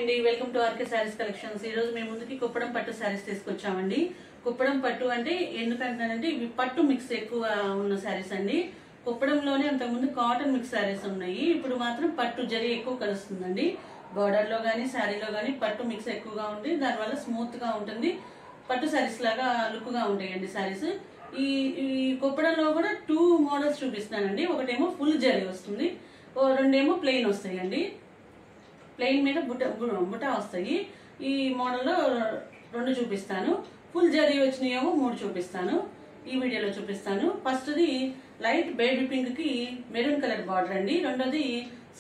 అండి, welcome to RK Sarees collections. ఈ రోజు మేము ముందుకి కుప్పడం పట్టు సారీస్ తీసుకొచ్చామండి. కుప్పడం పట్టు అంటే ఎందుకంటానంటే ఇవి పట్టు మిక్స్ ఎక్కువ ఉన్న సారీస్ అండి. కుప్పడంలోనే అంతకుముందు కాటన్ మిక్స్ సారీస్ ఉన్నాయి, ఇప్పుడు మాత్రం పట్టు జరీ ఎక్కువ కలుస్తుందండి. బార్డర్ లో గానీ శారీలో గానీ పట్టు మిక్స్ ఎక్కువగా ఉంది, దానివల్ల స్మూత్ గా ఉంటుంది. పట్టు సారీస్ లాగా లుక్ గా ఉంటాయండి సారీస్. ఈ ఈ కుప్పడంలో కూడా 2 మోడల్స్ చూపిస్తున్నానండి. ఒకటేమో ఫుల్ జరీ వస్తుంది, రెండేమో ప్లెయిన్ వస్తాయండి. ప్లెయిన్ మీద బుట్ట వస్తాయి. ఈ మోడల్లో 2 చూపిస్తాను. ఫుల్ జరీ వచ్చినాయేమో 3 చూపిస్తాను, ఈ వీడియోలో చూపిస్తాను. ఫస్ట్ది లైట్ బేబీ పింక్ కి మెరూన్ కలర్ బార్డర్ అండి. రెండోది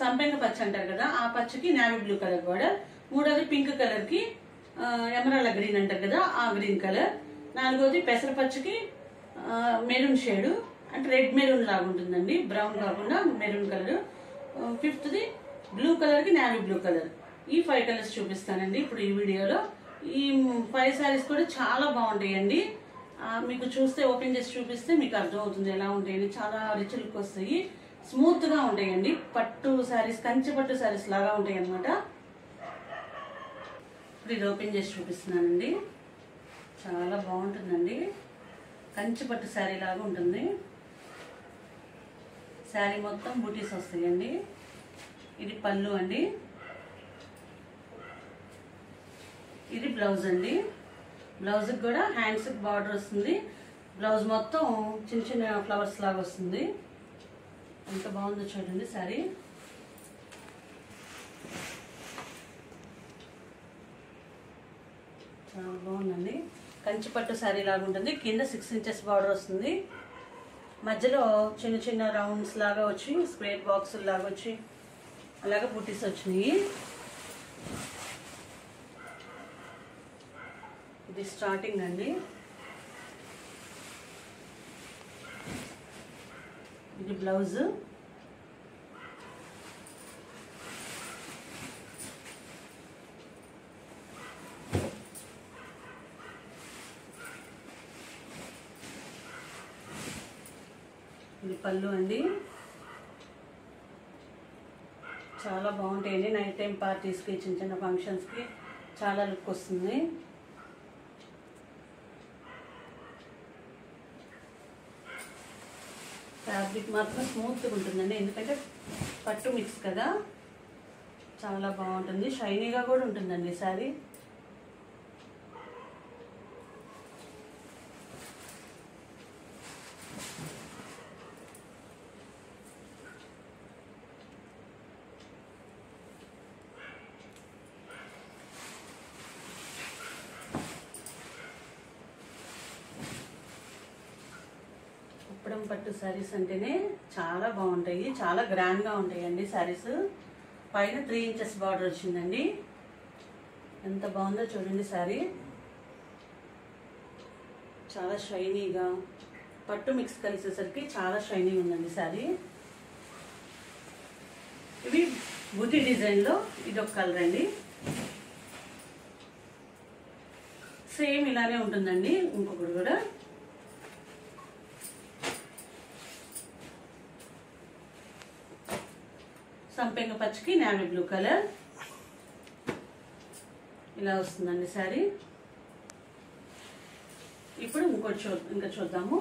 సంపెంగ పచ్చ అంటారు కదా, ఆ పచ్చకి నావీ బ్లూ కలర్ బార్డర్. మూడోది పింక్ కలర్ కి ఎమరాల్డ్ గ్రీన్ అంటారు కదా, ఆ గ్రీన్ కలర్. నాలుగోది పెసర పచ్చకి మెరూన్ షేడ్, అంటే రెడ్ మెరూన్ లాగా ఉంటుందండి, బ్రౌన్ కాకుండా మెరూన్ కలర్. ఫిఫ్త్ది బ్లూ కలర్ కి నావీ బ్లూ కలర్. ఈ 5 కలర్స్ చూపిస్తానండి ఇప్పుడు ఈ వీడియోలో. ఈ 5 సారీస్ కూడా చాలా బాగుంటాయండి. మీకు చూస్తే ఓపెన్ చేసి చూపిస్తే మీకు అర్థం అవుతుంది ఎలా ఉంటాయని. చాలా రిచ్ లుక్ వస్తాయి, స్మూత్ గా ఉంటాయండి. పట్టు సారీస్, కంచి పట్టు సారీస్ లాగా ఉంటాయి అన్నమాట. ఇప్పుడు ఇది ఓపెన్ చేసి చూపిస్తున్నానండి. చాలా బాగుంటుందండి, కంచి పట్టు శారీ లాగా ఉంటుంది. శారీ మొత్తం బూటీస్ వస్తాయండి. ఇది పళ్ళు అండి, ఇది బ్లౌజ్ అండి. బ్లౌజ్ కూడా హ్యాండ్స్ బార్డర్ వస్తుంది. బ్లౌజ్ మొత్తం చిన్న చిన్న ఫ్లవర్స్ లాగా వస్తుంది. ఎంత బాగుందో చూడండి శారీ. చాలా బాగుందండి, కంచి పట్టు శారీ లాగా ఉంటుంది. కింద 6 ఇంచెస్ బార్డర్ వస్తుంది, మధ్యలో చిన్న చిన్న రౌండ్స్ లాగా వచ్చి స్క్వేర్ బాక్స్ లాగా వచ్చి అలాగే బూటీస్ వచ్చినాయి. ఇది స్టార్టింగ్ అండి. ఇది బ్లౌజ్. ఇది పళ్ళు అండి. చాలా బాగుంటాయండి, నైట్ టైం పార్టీస్కి, చిన్న చిన్న ఫంక్షన్స్కి చాలా లుక్ వస్తుంది. ఫ్యాబ్రిక్ మాత్రం స్మూత్గా ఉంటుందండి, ఎందుకంటే పట్టు మిక్స్ కదా. చాలా బాగుంటుంది, షైనీగా కూడా ఉంటుందండి శారీ. కుప్పడం పట్టు శారీస్ అంటేనే చాలా బాగుంటాయి, చాలా గ్రాండ్గా ఉంటాయండి శారీస్. పైన 3 ఇంచెస్ బార్డర్ వచ్చిందండి. ఎంత బాగుందో చూడండి శారీ. చాలా షైనీగా, పట్టు మిక్స్ కలిసేసరికి చాలా షైనీ ఉందండి శారీ. ఇవి బుటీ డిజైన్లో ఇదొక కలర్ అండి. సేమ్ ఇలానే ఉంటుందండి ఇంకొకటి కూడా. సంపెంగ పచ్చకి నావీ బ్లూ కలర్ ఇలా వస్తుందండి శారీ. ఇప్పుడు ఇంకా చూద్దాము.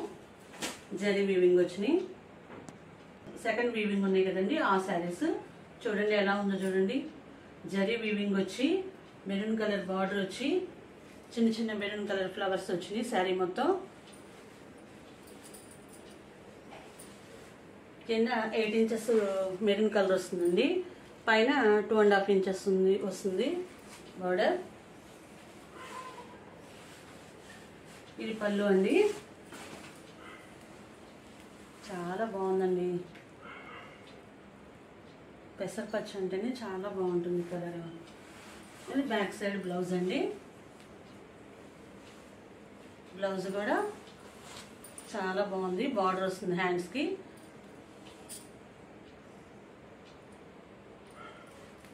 జరీ వీవింగ్ వచ్చినాయి, సెకండ్ వీవింగ్ ఉన్నాయి కదండి ఆ శారీస్. చూడండి ఎలా ఉందో చూడండి. జరీ వీవింగ్ వచ్చి మెరూన్ కలర్ బార్డర్ వచ్చి చిన్న చిన్న మెరూన్ కలర్ ఫ్లవర్స్ వచ్చినాయి శారీ మొత్తం. కింద 8 ఇంచెస్ మెరూన్ కలర్ వస్తుందండి, పైన 2.5 ఇంచెస్ వస్తుంది బార్డర్. ఇది పళ్ళు అండి. చాలా బాగుందండి, పెసరపచ్చ అంటేనే చాలా బాగుంటుంది కలర్. ఇది బ్యాక్ సైడ్ బ్లౌజ్ అండి. బ్లౌజ్ కూడా చాలా బాగుంది, బార్డర్ వస్తుంది హ్యాండ్స్కి.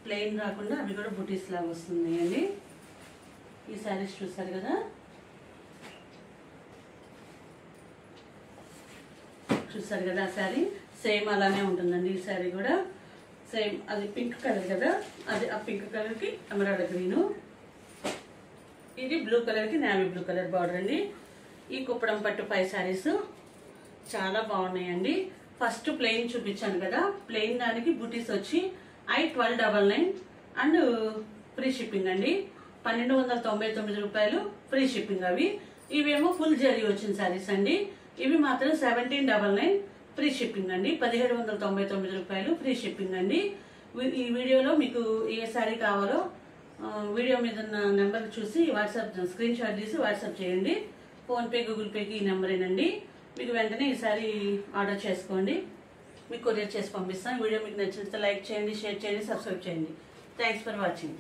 ప్లెయిన్ రాకుండా అవి కూడా బుటీస్ లాగా వస్తుంది అండి. ఈ శారీస్ చూసారు కదా, ఆ శారీ సేమ్ అలానే ఉంటుందండి. ఈ శారీ కూడా సేమ్ అది పింక్ కలర్ కదా, అది ఆ పింక్ కలర్కి ఎమరాల్డ్ గ్రీను, ఇది బ్లూ కలర్కి నేవీ బ్లూ కలర్ బార్డర్ అండి. ఈ కుప్పడం పట్టు 5 శారీస్ చాలా బాగున్నాయండి. ఫస్ట్ ప్లెయిన్ చూపించాను కదా, ప్లెయిన్ దానికి బూటీస్ వచ్చి I1299 అండ్ ఫ్రీ షిప్పింగ్ అండి. 1299 రూపాయలు ఫ్రీ షిప్పింగ్ అవి. ఇవేమో ఫుల్ జరీ వచ్చిన శారీస్ అండి. ఇవి మాత్రం 1799 ఫ్రీ షిప్పింగ్ అండి. 1799 రూపాయలు ఫ్రీ షిప్పింగ్ అండి. ఈ వీడియోలో మీకు ఏ శారీ కావాలో వీడియో మీద ఉన్న నెంబర్ చూసి వాట్సాప్ స్క్రీన్ షాట్ తీసి వాట్సాప్ చేయండి. ఫోన్పే గూగుల్ పేకి ఈ నెంబరేనండి. మీకు వెంటనే ఈ శారీ ఆర్డర్ చేసుకోండి, మీకు కొరియర్ చేసి పంపిస్తాను. వీడియో మీకు నచ్చితే లైక్ చేయండి, షేర్ చేయండి, సబ్స్క్రైబ్ చేయండి. Thanks for watching.